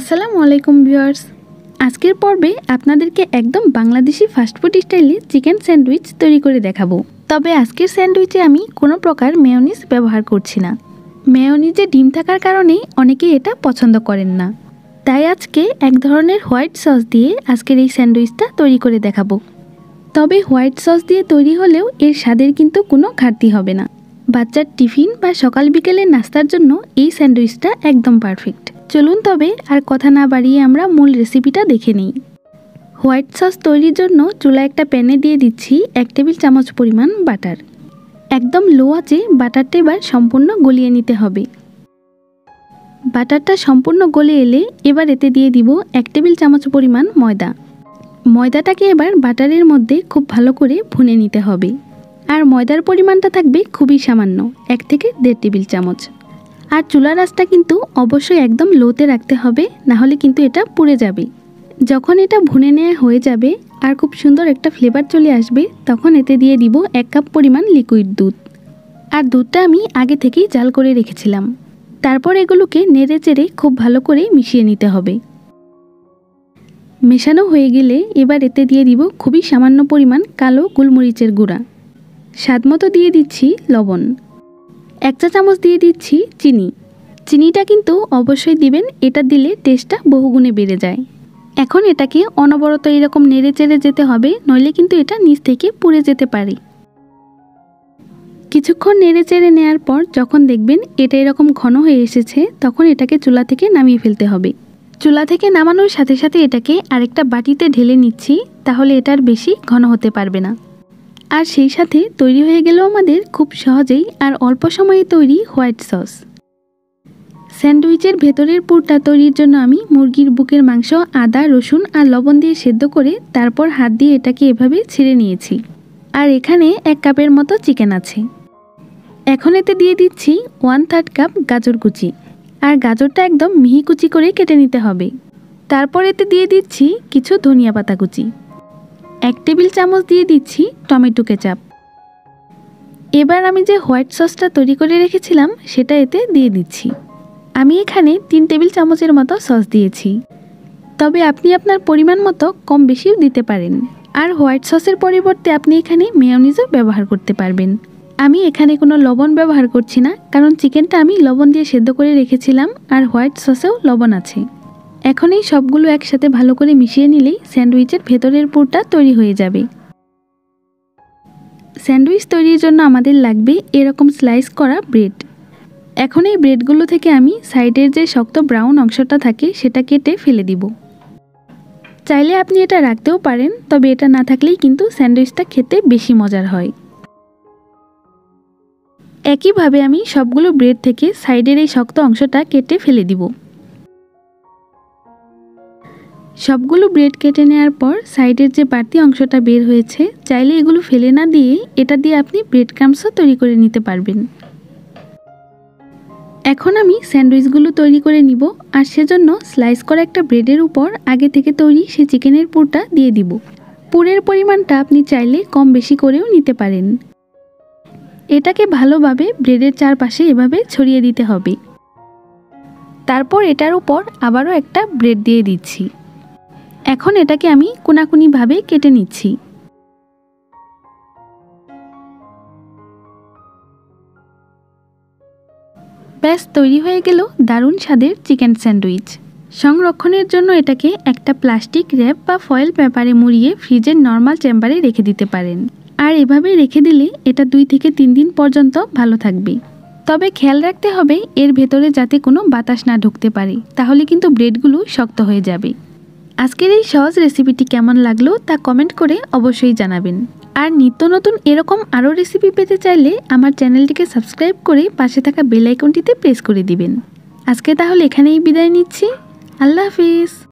আসসালামু আলাইকুম ভিউয়ার্স, আজকের পর্বে আপনাদেরকে একদম বাংলাদেশি ফাস্টফুড স্টাইলে চিকেন স্যান্ডউইচ তৈরি করে দেখাবো। তবে আজকের স্যান্ডউইচে আমি কোনো প্রকার মেয়োনিজ ব্যবহার করছি না। মেয়োনিজে ডিম থাকার কারণে অনেকেই এটা পছন্দ করেন না, তাই আজকে এক ধরনের হোয়াইট সস দিয়ে আজকের এই স্যান্ডউইচটা তৈরি করে দেখাবো। তবে হোয়াইট সস দিয়ে তৈরি হলেও এর স্বাদের কিন্তু কোনো ঘাটতি হবে না। বাচ্চার টিফিন বা সকাল বিকেলের নাস্তার জন্য এই স্যান্ডউইচটা একদম পারফেক্ট। চলুন তবে আর কথা না বাড়িয়ে আমরা মূল রেসিপিটা দেখে নিই। হোয়াইট সস তৈরির জন্য চুলায় একটা প্যানে দিয়ে দিচ্ছি 1 টেবিল চামচ পরিমাণ বাটার। একদম লো আঁচে বাটারটা এবার সম্পূর্ণ গলিয়ে নিতে হবে। বাটারটা সম্পূর্ণ গলে এলে এবার এতে দিয়ে দিব 1 টেবিল চামচ পরিমাণ ময়দা। ময়দাটাকে এবার বাটারের মধ্যে খুব ভালো করে ভুনে নিতে হবে। আর ময়দার পরিমাণটা থাকবে খুবই সামান্য, 1 থেকে 1.5 টেবিল চামচ। আর চুলার আঁচটা কিন্তু অবশ্যই একদম লোতে রাখতে হবে, না হলে কিন্তু এটা পুড়ে যাবে। যখন এটা ভুনে নেওয়া হয়ে যাবে আর খুব সুন্দর একটা ফ্লেভার চলে আসবে, তখন এতে দিয়ে দিব 1 কাপ পরিমাণ লিকুইড দুধ। আর দুধটা আমি আগে থেকেই জাল করে রেখেছিলাম। তারপর এগুলোকে নেড়ে চেড়ে খুব ভালো করে মিশিয়ে নিতে হবে। মেশানো হয়ে গেলে এবার এতে দিয়ে দিব খুবই সামান্য পরিমাণ কালো গোলমরিচের গুঁড়া। স্বাদমতো দিয়ে দিচ্ছি লবণ। 1 চা চামচ দিয়ে দিচ্ছি চিনি। চিনিটা কিন্তু অবশ্যই দিবেন, এটা দিলে টেস্টটা বহুগুণে বেড়ে যায়। এখন এটাকে অনবরত এরকম নেড়ে চেড়ে যেতে হবে, নইলে কিন্তু এটা নিচ থেকে পুড়ে যেতে পারে। কিছুক্ষণ নেড়ে চেড়ে নেওয়ার পর যখন দেখবেন এটা এরকম ঘন হয়ে এসেছে, তখন এটাকে চুলা থেকে নামিয়ে ফেলতে হবে। চুলা থেকে নামানোর সাথে সাথে এটাকে আরেকটা বাটিতে ঢেলে নিচ্ছি, তাহলে এটার বেশি ঘন হতে পারবে না। আর সেই সাথে তৈরি হয়ে গেল আমাদের খুব সহজেই আর অল্প সময়ে তৈরি হোয়াইট সস। স্যান্ডউইচের ভেতরের পুরটা তৈরির জন্য আমি মুরগির বুকের মাংস আদা রসুন আর লবণ দিয়ে সেদ্ধ করে তারপর হাত দিয়ে এটাকে এভাবে ছিঁড়ে নিয়েছি। আর এখানে 1 কাপের মতো চিকেন আছে। এখন এতে দিয়ে দিচ্ছি 1/3 কাপ গাজর কুচি। আর গাজরটা একদম মিহি কুচি করে কেটে নিতে হবে। তারপর এতে দিয়ে দিচ্ছি কিছু ধনিয়া পাতা কুচি। 1 টেবিল চামচ দিয়ে দিচ্ছি টমেটো কেচাপ। এবার আমি যে হোয়াইট সসটা তৈরি করে রেখেছিলাম সেটা এতে দিয়ে দিচ্ছি। আমি এখানে 3 টেবিল চামচের মতো সস দিয়েছি, তবে আপনি আপনার পরিমাণ মতো কম বেশিও দিতে পারেন। আর হোয়াইট সসের পরিবর্তে আপনি এখানে মেয়োনিজও ব্যবহার করতে পারবেন। আমি এখানে কোনো লবণ ব্যবহার করছি না, কারণ চিকেনটা আমি লবণ দিয়ে সেদ্ধ করে রেখেছিলাম আর হোয়াইট সসেও লবণ আছে। এখন এই সবগুলো একসাথে ভালো করে মিশিয়ে নিলেই স্যান্ডউইচের ভেতরের পুরটা তৈরি হয়ে যাবে। স্যান্ডউইচ তৈরির জন্য আমাদের লাগবে এরকম স্লাইস করা ব্রেড। এখন এই ব্রেডগুলো থেকে আমি সাইডের যে শক্ত ব্রাউন অংশটা থাকে সেটা কেটে ফেলে দিব। চাইলে আপনি এটা রাখতেও পারেন, তবে এটা না থাকলেই কিন্তু স্যান্ডউইচটা খেতে বেশি মজার হয়। একইভাবে আমি সবগুলো ব্রেড থেকে সাইডের এই শক্ত অংশটা কেটে ফেলে দিব। সবগুলো ব্রেড কেটে নেওয়ার পর সাইডের যে বাড়তি অংশটা বের হয়েছে, চাইলে এগুলো ফেলে না দিয়ে এটা দিয়ে আপনি ব্রেড ক্রাম্বসও তৈরি করে নিতে পারবেন। এখন আমি স্যান্ডউইচগুলো তৈরি করে নিব, আর সেজন্য স্লাইস করা একটা ব্রেডের উপর আগে থেকে তৈরি সেই চিকেনের পুরটা দিয়ে দিব। পুরের পরিমাণটা আপনি চাইলে কম বেশি করেও নিতে পারেন। এটাকে ভালোভাবে ব্রেডের চারপাশে এভাবে ছড়িয়ে দিতে হবে। তারপর এটার উপর আবারও একটা ব্রেড দিয়ে দিচ্ছি। এখন এটাকে আমি কোনাকুনিভাবে কেটে নিচ্ছি। ব্যাস তৈরি হয়ে গেল দারুণ স্বাদের চিকেন স্যান্ডউইচ। সংরক্ষণের জন্য এটাকে একটা প্লাস্টিক র্যাপ বা ফয়েল পেপারে মুড়িয়ে ফ্রিজের নর্মাল চেম্বারে রেখে দিতে পারেন। আর এভাবে রেখে দিলে এটা 2 থেকে 3 দিন পর্যন্ত ভালো থাকবে। তবে খেয়াল রাখতে হবে এর ভেতরে যাতে কোনো বাতাস না ঢুকতে পারে, তাহলে কিন্তু ব্রেডগুলো শক্ত হয়ে যাবে। আজকের এই সহজ রেসিপিটি কেমন লাগলো তা কমেন্ট করে অবশ্যই জানাবেন। আর নিত্য নতুন এরকম আরও রেসিপি পেতে চাইলে আমার চ্যানেলটিকে সাবস্ক্রাইব করে পাশে থাকা বেল আইকনটিতে প্রেস করে দিবেন। আজকে তাহলে এখানেই বিদায় নিচ্ছি। আল্লাহ হাফিজ।